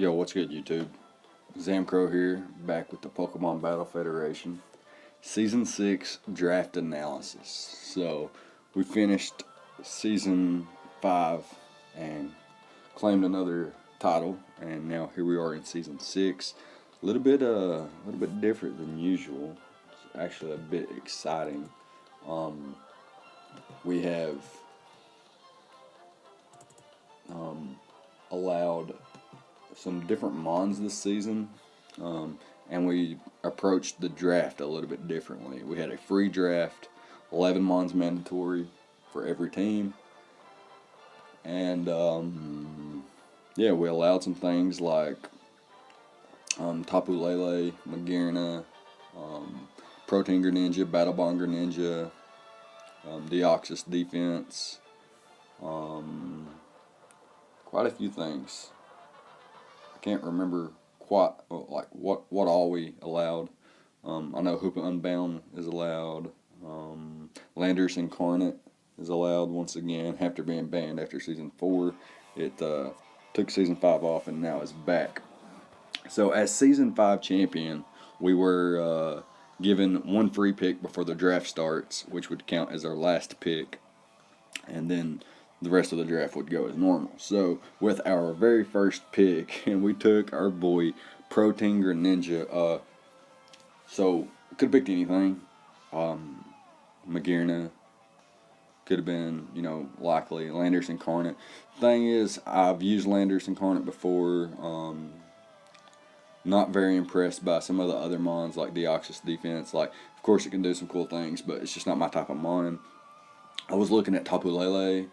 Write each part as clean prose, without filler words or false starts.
Yo, what's good, YouTube? Zamcrow here, back with the Pokemon Battle Federation Season 6 Draft Analysis. So, we finished Season 5 and claimed another title, and now here we are in Season 6. A little bit different than usual. It's actually a bit exciting. We have allowed some different mons this season, and we approached the draft a little bit differently. We had a free draft, 11 mons mandatory for every team, and yeah, we allowed some things like Tapu Lele, Magearna, Protein Greninja, Battle Bond Greninja, Deoxys defense, quite a few things. I can't remember quite like what all we allowed. I know Hoopa Unbound is allowed. Landers Incarnate is allowed once again after being banned after Season 4. It took Season 5 off and now it's back. So as Season 5 champion, we were given one free pick before the draft starts, which would count as our last pick, and then the rest of the draft would go as normal. So with our very first pick, and we took our boy Protein Greninja. So could have picked anything. Magearna could have been, likely Landers Incarnate. Thing is, I've used Landers Incarnate before. Not very impressed by some of the other mons like Deoxys defense. Like, of course, it can do some cool things, but it's just not my type of mon. I was looking at Tapu Lele,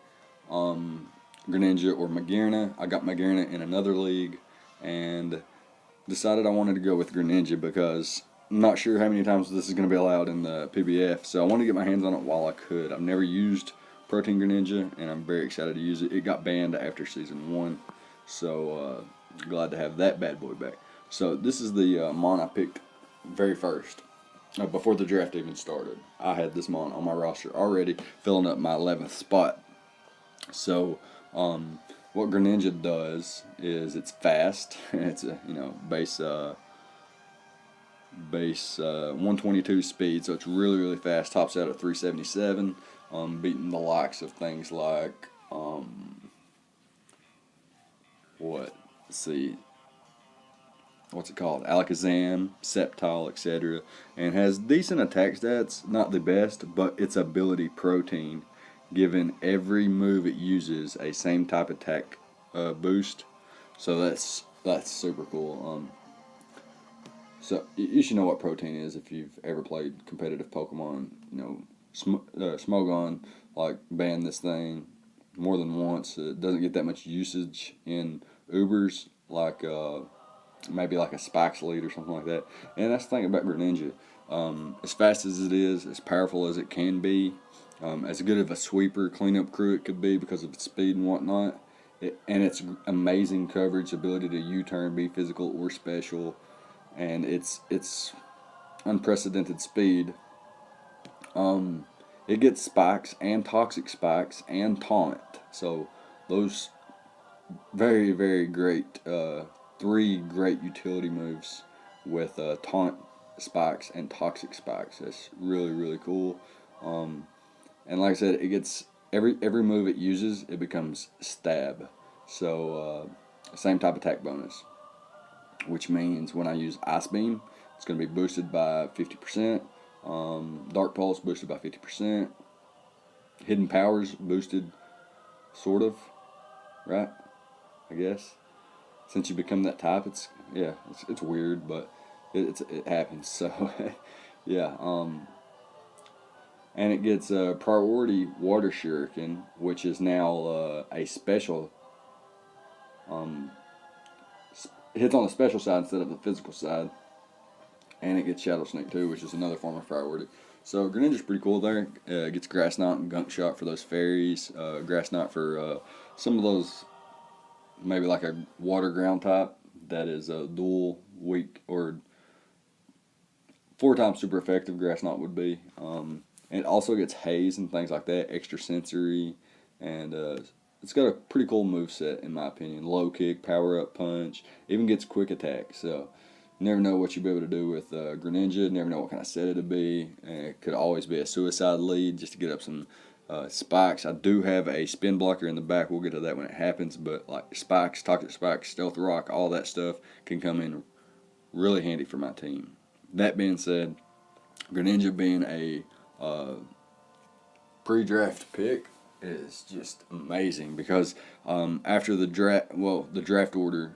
Greninja, or Magearna. I got Magearna in another league and decided I wanted to go with Greninja because I'm not sure how many times this is going to be allowed in the PBF, so I wanted to get my hands on it while I could. I've never used Protein Greninja, and I'm very excited to use it. It got banned after Season 1, so glad to have that bad boy back. So this is the mon I picked very first. Before the draft even started, I had this mon on my roster already, filling up my 11th spot. So, what Greninja does is it's fast. It's a base 122 speed, so it's really fast. Tops out at 377, beating the likes of things like what's it called? Alakazam, Sceptile, etc. And has decent attack stats, not the best, but its ability Protein, given every move it uses a same type attack boost. So that's super cool. So you should know what Protein is if you've ever played competitive Pokemon. Smogon banned this thing more than once. It doesn't get that much usage in Ubers like maybe like a Spikes lead or something like that. And that's the thing about Greninja. As fast as it is, as powerful as it can be, as good of a sweeper cleanup crew it could be because of its speed and whatnot, and its amazing coverage, ability to U-turn, be physical or special, and its unprecedented speed. It gets spikes and toxic spikes and taunt. So those very great. 3 great utility moves with taunt spikes and toxic spikes. That's really cool. And like I said, it gets every move it uses, it becomes stab. So same type attack bonus, which means when I use Ice Beam, it's going to be boosted by 50%. Dark Pulse boosted by 50%. Hidden Powers boosted, sort of, right? I guess. Since you become that type, it's weird, but it happens. So yeah, and it gets a priority Water Shuriken, which is now a special. It hits on the special side instead of the physical side, and it gets Shadow Sneak too, which is another form of priority. So Greninja's pretty cool there. It gets Grass Knot and Gunk Shot for those fairies. Grass Knot for some of those. Maybe like a water ground type that is a dual weak or 4 times super effective. Grass Knot would be. And it also gets haze and things like that, extra sensory, and it's got a pretty cool move set in my opinion. Low kick, power up punch, even gets quick attack. So you never know what you'll be able to do with Greninja. Never know what kind of set it'll be. And it could always be a suicide lead just to get up some spikes. I do have a spin blocker in the back. We'll get to that when it happens. But like spikes, toxic spikes, stealth rock, all that stuff can come in really handy for my team. That being said, Greninja being a pre-draft pick is just amazing because after the draft order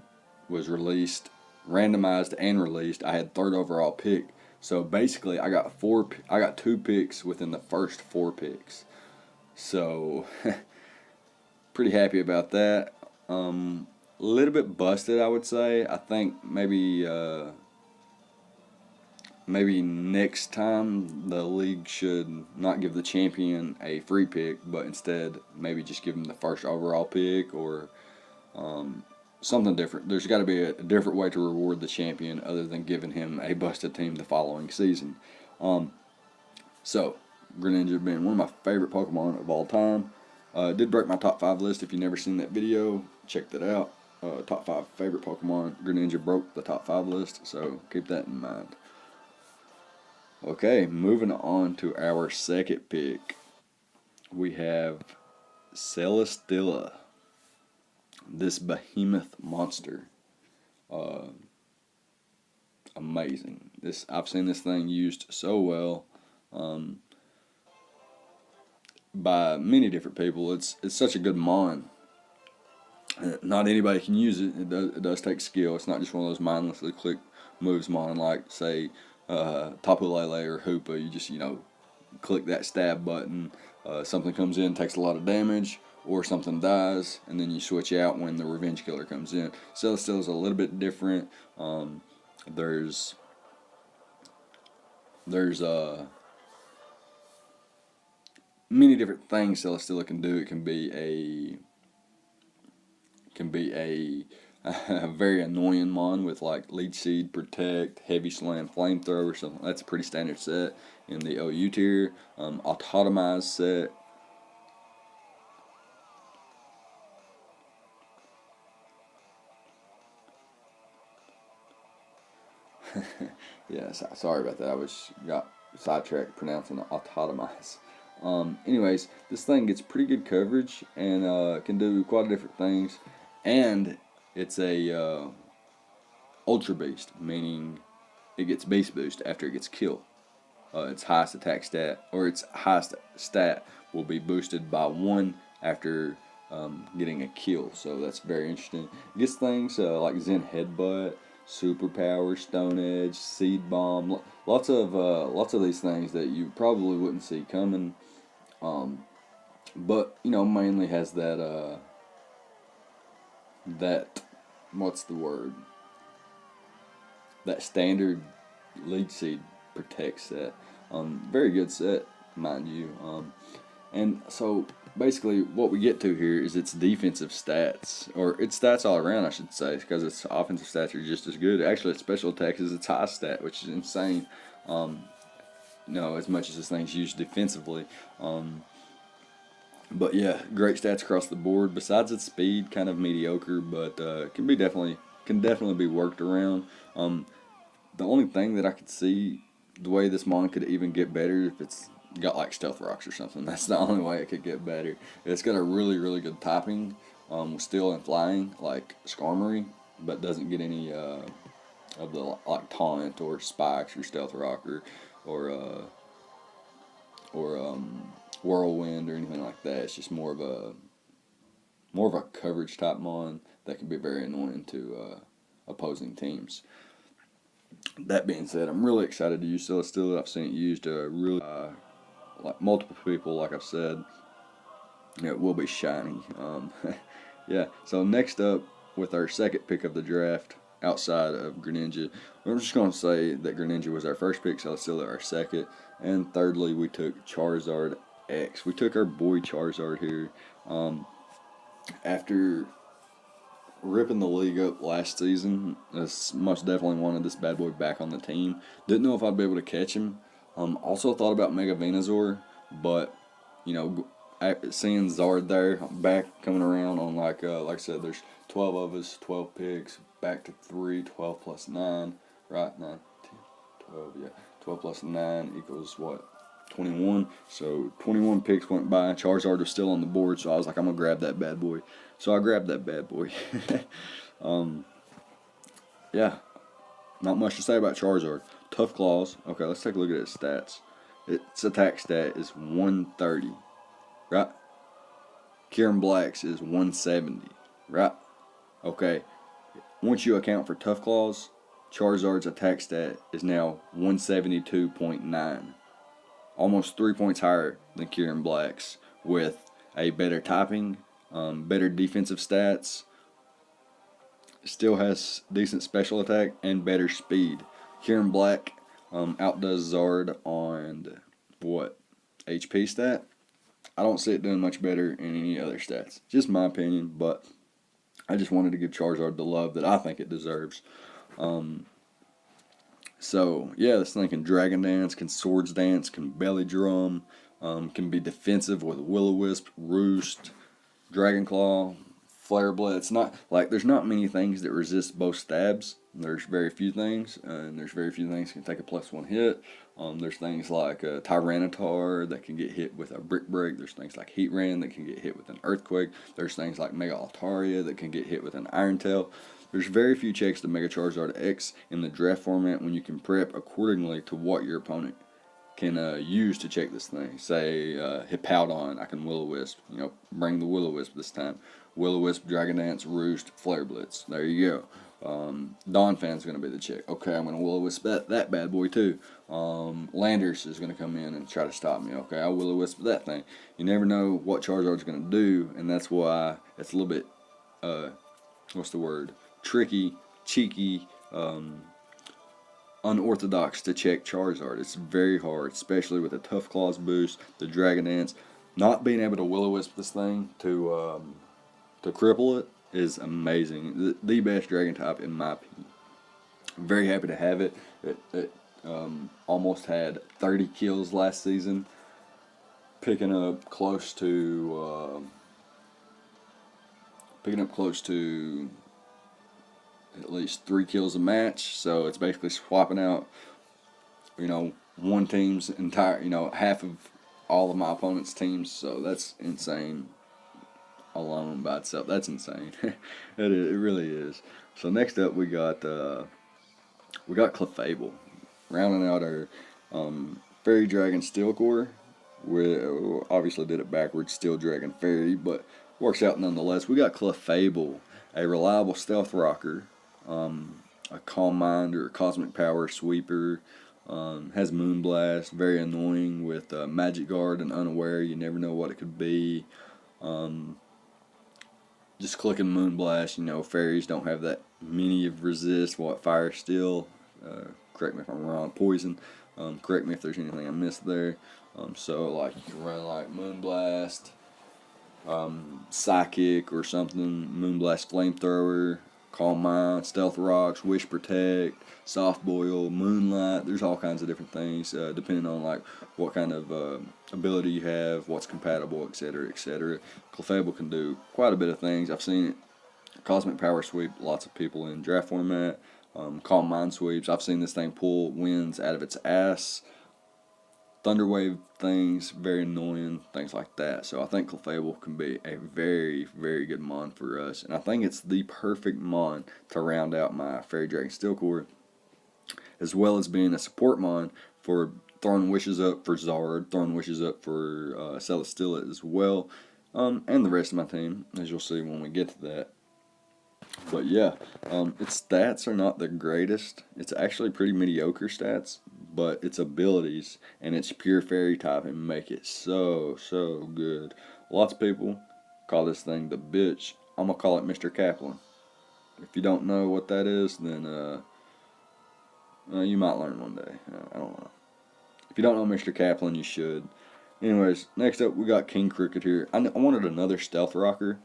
was released, randomized and released, I had third overall pick. So basically, I got 2 picks within the first 4 picks. So pretty happy about that. A little bit busted, I would say. I think maybe next time the league should not give the champion a free pick, but instead maybe just give him the first overall pick or something different. There's got to be a different way to reward the champion other than giving him a busted team the following season. So, Greninja being one of my favorite Pokemon of all time. It did break my top 5 list. If you've never seen that video, check that out. Top 5 favorite Pokemon. Greninja broke the top 5 list, so keep that in mind. Okay, moving on to our second pick. We have Celesteela, this behemoth monster. Amazing. I've seen this thing used so well by many different people. It's such a good mon. Not anybody can use it. It does take skill. It's not just one of those mindlessly click moves mon like, say, Tapu Lele or Hoopa. You just, click that stab button. Something comes in, takes a lot of damage, or something dies, and then you switch out when the Revenge Killer comes in. Celesteela is a little bit different. There's many different things Celesteela can do. It can be a very annoying mon with like Leech Seed, Protect, Heavy Slam, Flamethrower, something. That's a pretty standard set in the OU tier. Autotomized set. Yeah, sorry about that. I got sidetracked pronouncing autotomized. Anyways, this thing gets pretty good coverage and can do quite a different things. And it's a Ultra Beast, meaning it gets Beast Boost after it gets killed. Its highest attack stat, or its highest stat, will be boosted by 1 after getting a kill. So that's very interesting. It gets things like Zen Headbutt, Superpower, Stone Edge, Seed Bomb, lots of these things that you probably wouldn't see coming. But mainly has that what's the word? That standard Leech Seed Protect set. Very good set, mind you. And so basically what we get to here is its defensive stats, or its stats all around, I should say, because its offensive stats are just as good. Actually, its special attacks is its high stat, which is insane. As much as this thing's used defensively. But yeah, great stats across the board. Besides its speed, kind of mediocre, but can definitely be worked around. The only thing that I could see the way this mon could even get better if it's got like Stealth Rocks or something. That's the only way it could get better. It's got a really, really good typing, Steel and Flying, like Skarmory, but doesn't get any of the like Taunt or Spikes or Stealth Rock or Whirlwind or anything like that. It's just more of a coverage type mon that can be very annoying to opposing teams. That being said, I'm really excited to use Celesteela. I've seen it used really like multiple people. Like I've said, it will be shiny. Yeah. So next up, with our second pick of the draft, outside of Greninja, I'm just going to say that Greninja was our first pick, Celesteela our second, and thirdly we took Charizard X. We took our boy Charizard here after ripping the league up last season. I most definitely wanted this bad boy back on the team. Didn't know if I'd be able to catch him. Also thought about Mega Venusaur, but seeing Zard there, back coming around on like I said, there's 12 of us, 12 picks, back to 3, 12 plus 9, right? 9, 10, 12, yeah. 12 plus 9 equals what? 21. So 21 picks went by. Charizard was still on the board, so I was like, I'm going to grab that bad boy. So I grabbed that bad boy. Yeah, not much to say about Charizard. Tough Claws. Okay, let's take a look at its stats. Its attack stat is 130, right? Kieran Black's is 170, right? Okay, once you account for Tough Claws, Charizard's attack stat is now 172.9. Almost 3 points higher than Kieran Black's, with a better typing, better defensive stats, still has decent special attack, and better speed. Kieran Black outdoes Zard on what? HP stat? I don't see it doing much better in any other stats. Just my opinion, but I just wanted to give Charizard the love that I think it deserves. So, yeah, this thing can Dragon Dance, can Swords Dance, can Belly Drum, can be defensive with Will-O-Wisp, Roost, Dragon Claw, Flare Blade. It's not, like, there's not many things that resist both stabs. There's very few things, and there's very few things that can take a +1 hit. There's things like Tyranitar that can get hit with a Brick Break. There's things like Heatran that can get hit with an Earthquake. There's things like Mega Altaria that can get hit with an Iron Tail. There's very few checks to Mega Charizard X in the draft format when you can prep accordingly to what your opponent can use to check this thing. Say, Hippowdon, I can Will-O-Wisp. Bring the Will-O-Wisp this time. Will-O-Wisp, Dragon Dance, Roost, Flare Blitz. There you go. Donphan's going to be the check. Okay, I'm going to Will-O-Wisp that bad boy too. Landers is going to come in and try to stop me. Okay, I Will-O-Wisp that thing. You never know what Charizard's going to do, and that's why it's a little bit, what's the word? Tricky, cheeky, unorthodox to check Charizard. It's very hard, especially with a Tough Claws boost, the Dragon Dance. Not being able to Will-O-Wisp this thing to cripple it is amazing. The best Dragon type in my opinion. I'm very happy to have it. It almost had 30 kills last season, picking up close to at least 3 kills a match. So it's basically swapping out, one team's entire, half of all of my opponent's teams. So that's insane alone by itself. That's insane. it really is. So next up we got Clefable, rounding out our Fairy Dragon Steel Core. We obviously did it backwards, Steel Dragon Fairy, but works out nonetheless. We got Clefable, a reliable stealth rocker, a Calm Mind or Cosmic Power sweeper, has Moonblast, very annoying with Magic Guard and Unaware. You never know what it could be. Just clicking Moonblast, fairies don't have that many of resist. Fire Steel, correct me if I'm wrong, Poison, correct me if there's anything I missed there. So like you can run like Moonblast, Psychic or something, Moonblast Flamethrower, Calm Mind, Stealth Rocks, Wish Protect, Soft Boil, Moonlight. There's all kinds of different things depending on like what kind of ability you have, what's compatible, etc., etc. Clefable can do quite a bit of things. I've seen it. Cosmic Power Sweep, lots of people in draft format. Calm Mind Sweeps. I've seen this thing pull winds out of its ass. Thunderwave things, very annoying, things like that. So I think Clefable can be a very, very good mon for us. And I think it's the perfect mon to round out my Fairy Dragon Steel Core, as well as being a support mon for throwing wishes up for Zard, throwing wishes up for Celesteela as well, and the rest of my team, as you'll see when we get to that. But yeah, its stats are not the greatest. It's actually pretty mediocre stats, but its abilities and its pure fairy typing make it so good. Lots of people call this thing the bitch. I'm gonna call it Mr. Kaplan. If you don't know what that is, then you might learn one day. I don't know. If you don't know Mr. Kaplan, you should. Anyways, next up we got King Cricket here. I wanted another stealth rocker,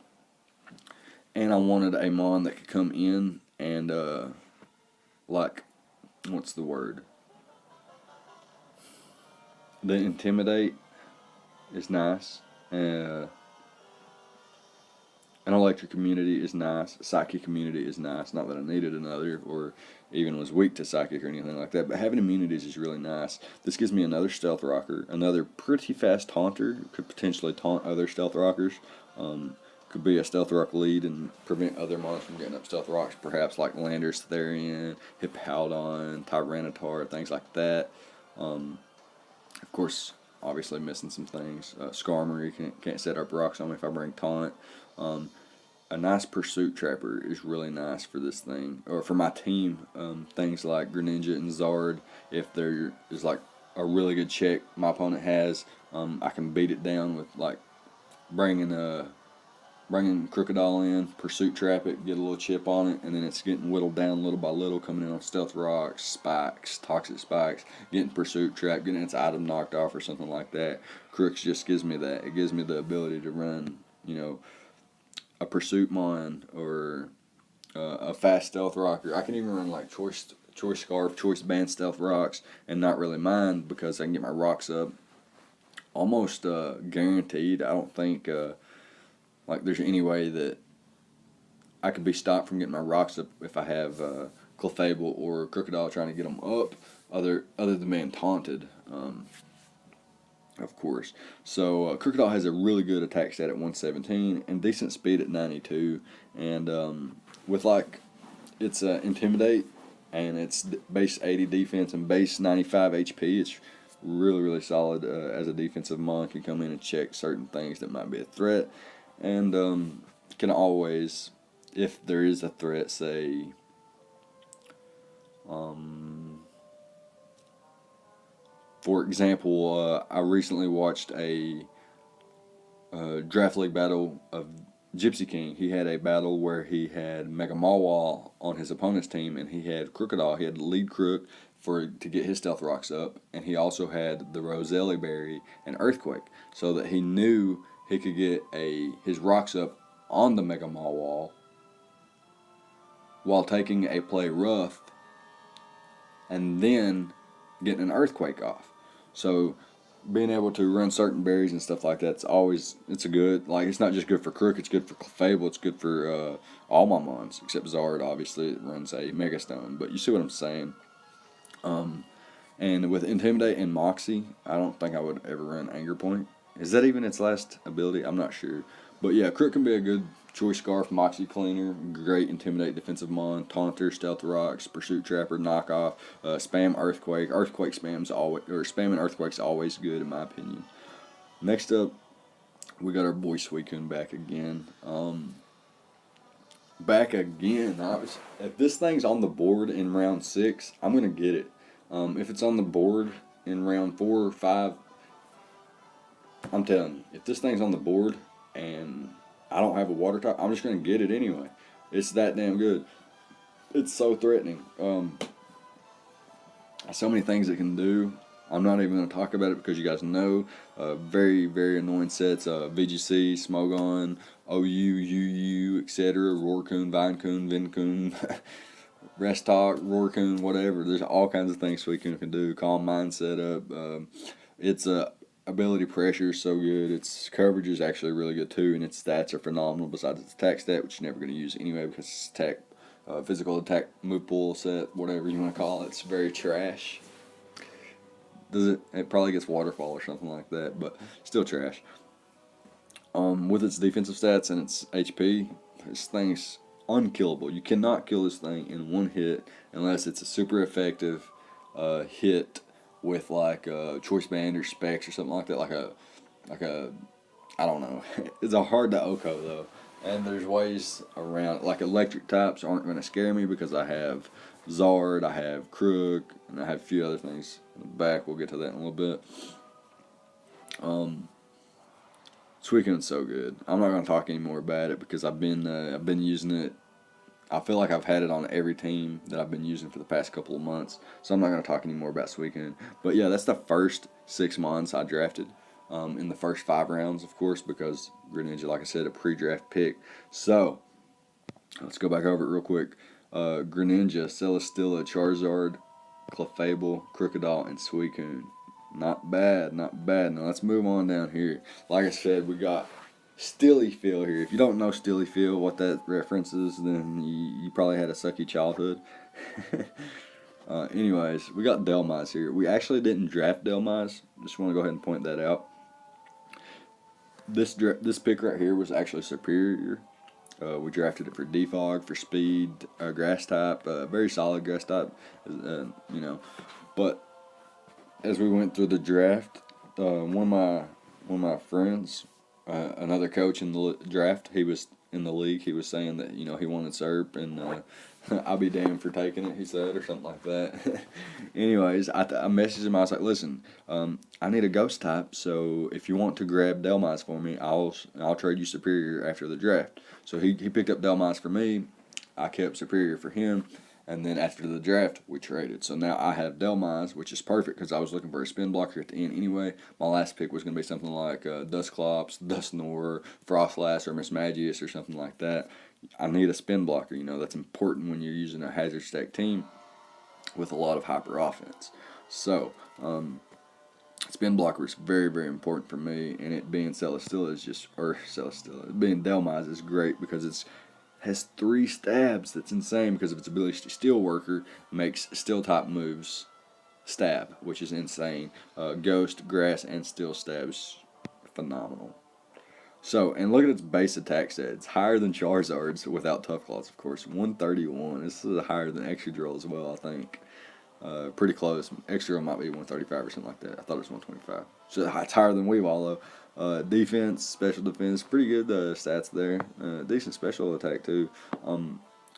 and I wanted a mon that could come in and like, what's the word? The Intimidate is nice. Uh, an electric community is nice. A psychic community is nice. Not that I needed another or even was weak to psychic or anything like that, but having immunities is really nice. This gives me another stealth rocker, another pretty fast taunter. Could potentially taunt other stealth rockers. Could be a stealth rock lead and prevent other monsters from getting up stealth rocks, perhaps like Landers, Therian, Hippowdon, Tyranitar, things like that. Of course, obviously missing some things. Skarmory can't set up rocks on me if I bring taunt. A nice pursuit trapper is really nice for this thing, or for my team. Things like Greninja and Zard, if there is like a really good check my opponent has, I can beat it down with like bringing Crocodile in, pursuit trap it, get a little chip on it, and then it's getting whittled down little by little, coming in on stealth rocks, spikes, toxic spikes, getting pursuit trap, getting its item knocked off or something like that. Crooks just gives me that. It gives me the ability to run, a pursuit mon or a fast stealth rocker. I can even run like choice scarf, choice band stealth rocks, and not really mind because I can get my rocks up almost guaranteed. I don't think like there's any way that I could be stopped from getting my rocks up if I have Clefable or Crocodile trying to get them up, other than being taunted. Of course. So Crocodile has a really good attack stat at 117 and decent speed at 92. And with like it's Intimidate and it's base 80 defense and base 95 HP, it's really, really solid as a defensive mon. Can come in and check certain things that might be a threat. And can always, if there is a threat, say, for example, I recently watched a draft league battle of Gypsy King. He had a battle where he had Mega Mawile on his opponent's team, and he had Crocodile. He had lead Crook to get his stealth rocks up, and he also had the Roselli Berry and Earthquake, so that he knew he could get his rocks up on the Mega Mawile while taking a play rough and then getting an Earthquake off. So being able to run certain berries and stuff like that's it's a good, like, it's not just good for Crook, it's good for Clefable, it's good for all my mons except Zard. Obviously it runs a Mega Stone, but you see what I'm saying. And with Intimidate and Moxie, I don't think I would ever run Anger Point. Is that even its last ability? I'm not sure. But yeah, Crook can be a good Choice Scarf, Moxie Cleaner, great Intimidate defensive mon, Taunter, Stealth Rocks, Pursuit Trapper, Knockoff, Spam Earthquake. Earthquake spam's always, or spamming Earthquake's always good in my opinion. Next up, we got our boy Suicune back again. If this thing's on the board in round 6, I'm gonna get it. If it's on the board in round 4 or 5, I'm telling you, if this thing's on the board and I don't have a water type, I'm just going to get it anyway. It's that damn good. It's so threatening. So many things it can do. I'm not even going to talk about it because you guys know. Very, very annoying sets. VGC, Smogon, OU, UU, etc. Roarcoon, Vinecoon, Vincoon, Restock, Roarcoon, whatever. There's all kinds of things Suicune can do. Calm Mind setup. Its ability pressure is so good. Its coverage is actually really good too, and its stats are phenomenal. Besides its attack stat, which you're never going to use anyway because it's attack, physical attack, move pool set, whatever you want to call it. It's very trash. It probably gets waterfall or something like that, but still trash. With its defensive stats and its HP, this thing's unkillable. You cannot kill this thing in one hit unless it's a super effective hit with like a Choice Band or Specs or something like that, like a I don't know. It's a hard to OHKO though, and there's ways around. Like electric types aren't going to scare me because I have Zard, I have Crook, and I have a few other things in the back. We'll get to that in a little bit. Suicune's so good. I'm not going to talk any more about it because I've been using it. I feel like I've had it on every team that I've been using for the past couple of months, so I'm not going to talk any more about Suicune. But yeah, that's the first 6 mons I drafted in the first 5 rounds, of course, because Greninja, like I said, a pre-draft pick. So let's go back over it real quick. Greninja, Celesteela, Charizard, Clefable, Crocodile, and Suicune. Not bad, not bad. Now let's move on down here. Like I said, we got Stilly Feel here. If you don't know Stilly Feel, what that references, then you probably had a sucky childhood. Anyways, we got Delmize here. We actually didn't draft Delmize. Just want to go ahead and point that out. This pick right here was actually superior. We drafted it for defog, for speed, grass type, very solid grass type, But as we went through the draft, one of my friends, another coach in the draft, he was in the league. He was saying that he wanted Serp, and I'll be damned for taking it, he said, or something like that. Anyways, I messaged him. I was like, listen, I need a ghost type, so if you want to grab Delmize for me, I'll trade you Superior after the draft. So he picked up Delmize for me. I kept Superior for him. And then after the draft, we traded. So now I have Delmize, which is perfect because I was looking for a spin blocker at the end anyway. My last pick was going to be something like Dusclops, Dustnor, Frostlass, or Mismagius or something like that. I need a spin blocker. That's important when you're using a hazard stack team with a lot of hyper offense. So, spin blocker is very, very important for me. And it being Celesteela is just, or Celesteela, being Delmize is great because it's has 3 stabs. That's insane because of its ability to Steel Worker makes Steel type moves stab, which is insane. Ghost, Grass, and Steel stabs, phenomenal. So, and look at its base attack stat. It's higher than Charizard's without Tough Claws, of course. 131. This is higher than Excadrill as well, I think. Pretty close. Excadrill might be 135 or something like that. I thought it was 125. So it's higher than Weavile, though. Defense, special defense, pretty good stats there. Decent special attack too.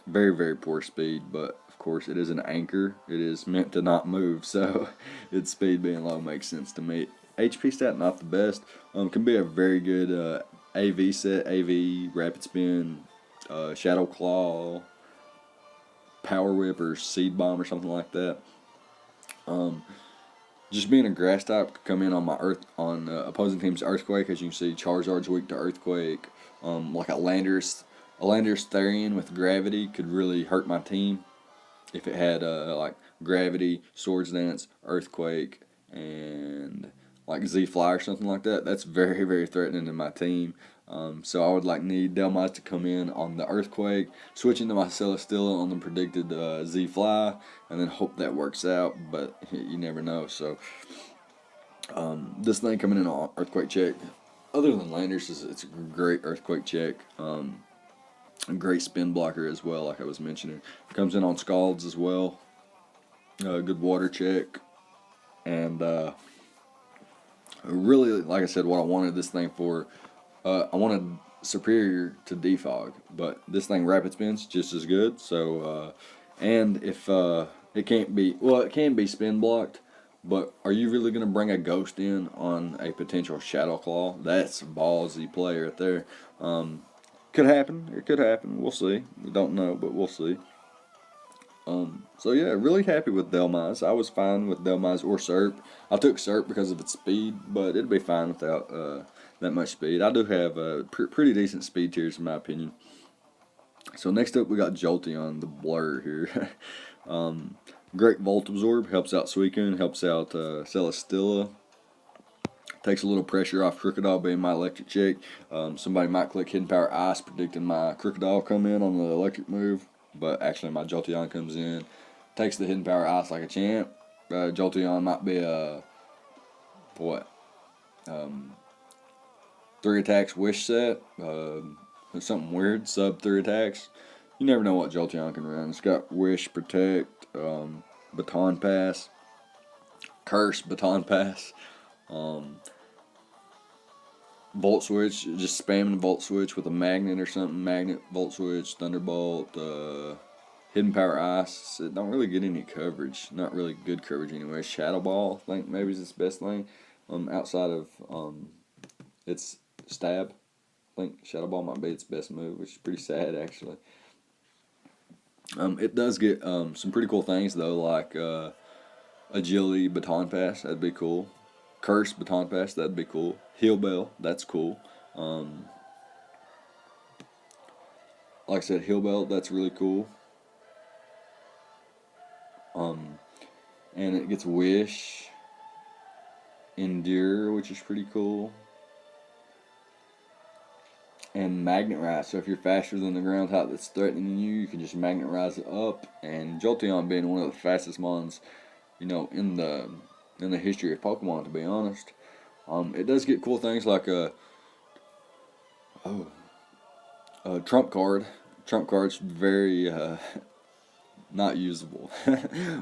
Very, very poor speed, but of course it is an anchor. It is meant to not move, so its speed being low makes sense to me. HP stat not the best. Can be a very good AV set, AV, Rapid Spin, Shadow Claw, Power Whip, or Seed Bomb or something like that. Just being a grass type could come in on opposing team's Earthquake. As you can see, Charizard's weak to Earthquake. Like a Landorus Therian with Gravity could really hurt my team if it had like Gravity, Swords Dance, Earthquake, and like Z-Fly or something like that. That's very, very threatening to my team. So I would need Delmize to come in on the Earthquake, switch into my Celesteela on the predicted Z-Fly, and then hope that works out, but you never know. So this thing coming in on Earthquake check, other than Landers, it's a great Earthquake check. A great spin blocker as well, like I was mentioning. Comes in on Scalds as well. Good water check. And really, like I said, what I wanted this thing for, I wanted Superior to Defog, but this thing Rapid Spin's just as good. So, and if it can't be, well, it can be spin blocked, but are you really going to bring a Ghost in on a potential Shadow Claw? That's a ballsy play right there. Could happen. It could happen. We'll see. We don't know, but we'll see. So yeah, really happy with Delmize. I was fine with Delmize or Serp. I took Serp because of its speed, but it'd be fine without that much speed. I do have pretty decent speed tiers in my opinion. So next up we got Jolteon, the blur here. Great Volt Absorb, helps out Suicune, helps out Celesteela. Takes a little pressure off Crocodile being my electric check. Somebody might click Hidden Power Ice, predicting my Crocodile come in on the electric move. But actually my Jolteon comes in, takes the Hidden Power Ice like a champ. Jolteon might be a, 3 attacks wish set. Something weird, sub 3 attacks. You never know what Jolteon can run. It's got Wish, Protect, Baton Pass, Curse, Baton Pass. Volt Switch, just spamming Volt Switch with a Magnet or something. Magnet, Volt Switch, Thunderbolt, Hidden Power Ice. It don't really get any coverage. Not really good coverage anyway. Shadow Ball, I think maybe is its best thing. Outside of its stab. I think Shadow Ball might be its best move, which is pretty sad actually. It does get some pretty cool things though, like Agility, Baton Pass, that'd be cool. Curse, Baton Pass, that'd be cool. Heal Bell, that's cool. Like I said, Heal Bell, that's really cool. And it gets Wish. Endure, which is pretty cool. And Magnet Rise. So if you're faster than the ground type that's threatening you, you can just Magnet Rise it up. And Jolteon being one of the fastest mons, in the history of Pokemon, to be honest. It does get cool things like a trump card. Trump card's very not usable.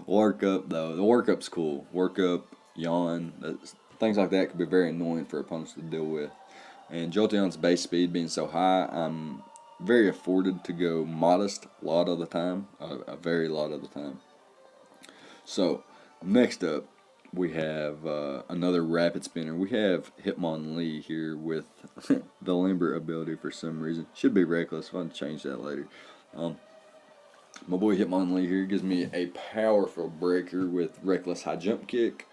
Work up though. The work up's cool. Work up, yawn, things like that could be very annoying for opponents to deal with. And Jolteon's base speed being so high, I'm very afforded to go modest a lot of the time, a very lot of the time. So next up, we have another rapid spinner. We have Hitmonlee here with the Limber ability for some reason. Should be Reckless. I'll change that later. My boy Hitmonlee here gives me a powerful breaker with Reckless High Jump Kick.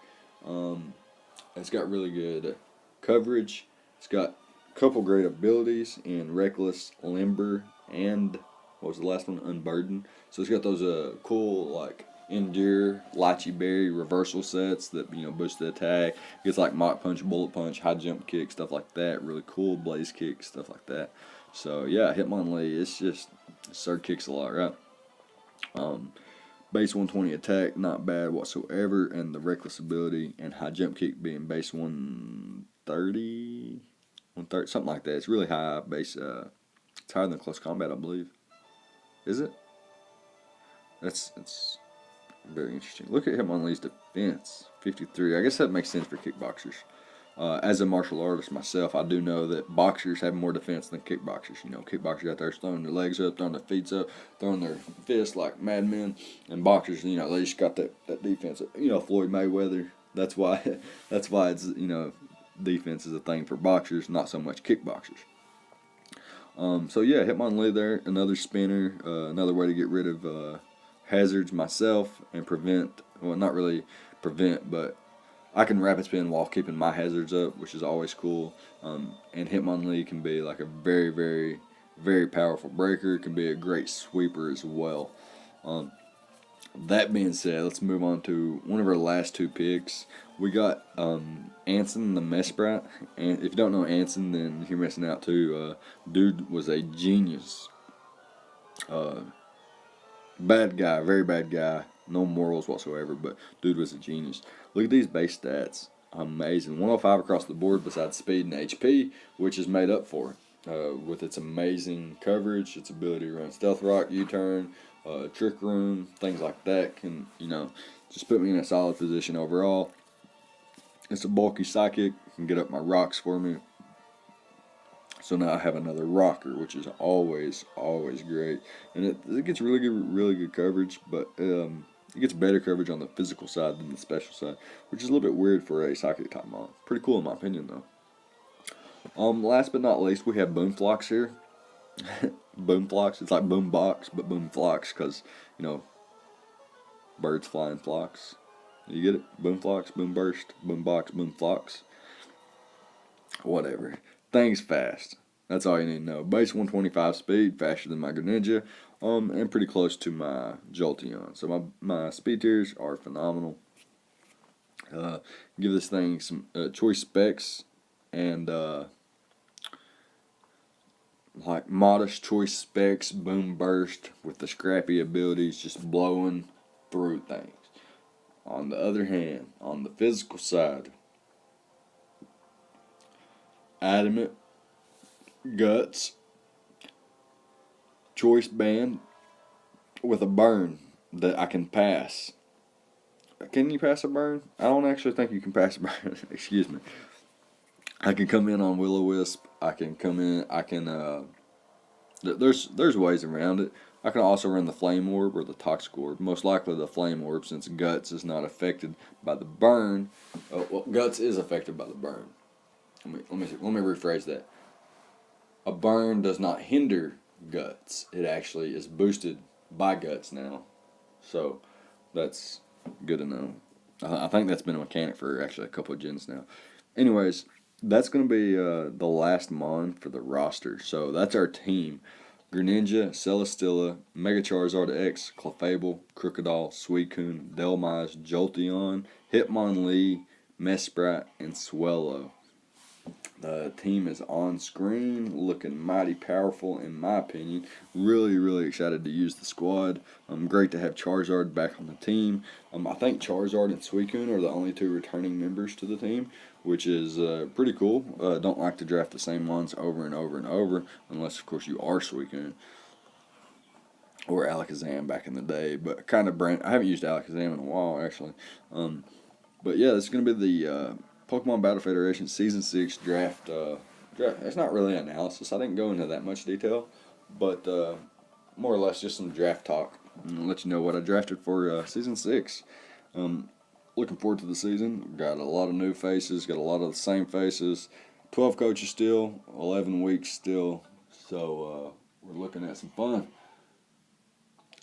It's got really good coverage. It's got a couple great abilities in Reckless, Limber, and what was the last one? Unburden. So it's got those cool like Endure, Lychee Berry reversal sets that boost the attack. It's like Mach Punch, Bullet Punch, High Jump Kick, stuff like that. Really cool Blaze Kick, stuff like that. So yeah, Hitmonlee, it's just Surge kicks a lot, right? Base 120 attack, not bad whatsoever, and the Reckless ability and High Jump Kick being base 130, something like that. It's really high base. It's higher than Close Combat, I believe. Is it? That's very interesting. Look at Hitmonlee's defense, 53. I guess that makes sense for kickboxers. As a martial artist myself, I do know that boxers have more defense than kickboxers. Kickboxers out there throwing their legs up, throwing their feet up, throwing their fists like madmen, and boxers, they just got that defense. Floyd Mayweather. That's why it's defense is a thing for boxers, not so much kickboxers. So yeah, Hitmonlee there, another spinner, another way to get rid of hazards myself and prevent. Well, not really prevent, but I can rapid spin while keeping my hazards up, which is always cool. And Hitmonlee can be like a very, very, very powerful breaker. It can be a great sweeper as well. That being said, let's move on to one of our last two picks. We got Anson the Mesprat. And if you don't know Anson, then you're missing out too. Dude was a genius. Bad guy, very bad guy. No morals whatsoever, but dude was a genius. Look at these base stats. Amazing. 105 across the board besides speed and HP, which is made up for with its amazing coverage, its ability to run Stealth Rock, U-Turn, Trick Room, things like that can, just put me in a solid position overall. It's a bulky Psychic, can get up my rocks for me. So now I have another rocker, which is always great. And it gets really good coverage, but it gets better coverage on the physical side than the special side, which is a little bit weird for a Psychic type mon. Pretty cool in my opinion, though. Last but not least, we have Boomflox here. Boomflox, it's like Boombox, but Boomflox, because, birds fly in flocks. You get it? Boomflox, Boomburst, Boombox, Boomflox. Whatever. Thing's fast. That's all you need to know. Base 125 speed, faster than my Greninja, and pretty close to my Jolteon. So my speed tiers are phenomenal. Give this thing some choice specs and like modest choice specs, boom burst with the scrappy abilities, just blowing through things. On the other hand, on the physical side, adamant, guts, choice band with a burn that I can pass. Can you pass a burn? I don't actually think you can pass a burn. Excuse me. I can come in on Will-O-Wisp. I can come in. I can. There's ways around it. I can also run the Flame Orb or the Toxic Orb. Most likely the Flame Orb, since Guts is not affected by the burn. Well, Guts is affected by the burn. Let me rephrase that. A burn does not hinder Guts. It actually is boosted by Guts now. So that's good to know. I think that's been a mechanic for actually a couple of gens now. Anyways, that's going to be the last mon for the roster. So that's our team. Greninja, Celesteela, Mega Charizard X, Clefable, Crocodile, Suicune, Dhelmise, Jolteon, Hitmonlee, Mesprat, and Swallow. The team is on screen, looking mighty powerful in my opinion. Really, really excited to use the squad. Great to have Charizard back on the team. I think Charizard and Suicune are the only two returning members to the team, which is pretty cool. Don't like to draft the same ones over and over and over, unless of course you are Suicune or Alakazam back in the day. But kind of I haven't used Alakazam in a while actually. But yeah, this is going to be the Pokemon Battle Federation Season 6 draft. It's not really analysis. I didn't go into that much detail, but more or less just some draft talk. I'll let you know what I drafted for Season 6. Looking forward to the season. Got a lot of new faces, got a lot of the same faces. 12 coaches still, 11 weeks still. So we're looking at some fun.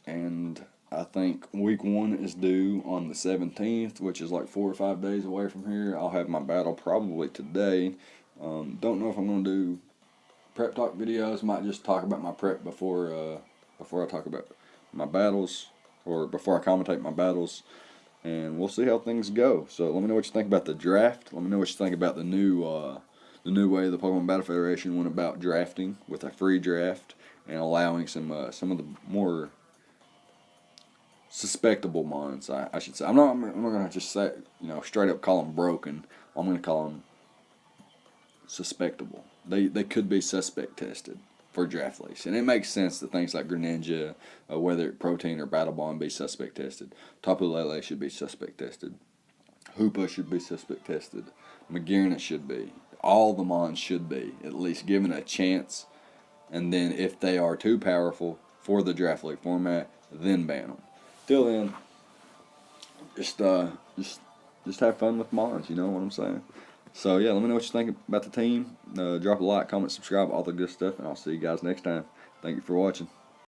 And I think week 1 is due on the 17th, which is like 4 or 5 days away from here. I'll have my battle probably today. Don't know if I'm going to do prep talk videos. Might just talk about my prep before I talk about my battles, or before I commentate my battles. And we'll see how things go. So let me know what you think about the draft. Let me know what you think about the new way the Pokemon Battle Federation went about drafting with a free draft and allowing some of the more suspectable mons, I should say. I'm not going to just say, straight up call them broken. I'm going to call them suspectable. They could be suspect tested for draft leagues. And it makes sense that things like Greninja, whether it Protein or Battle Bond, be suspect tested. Tapu Lele should be suspect tested. Hoopa should be suspect tested. Magearna should be. All the mons should be, at least given a chance. And then if they are too powerful for the draft league format, then ban them. Till then, just have fun with mons, you know what I'm saying? So yeah, let me know what you think about the team. Drop a like, comment, subscribe, all the good stuff, and I'll see you guys next time. Thank you for watching.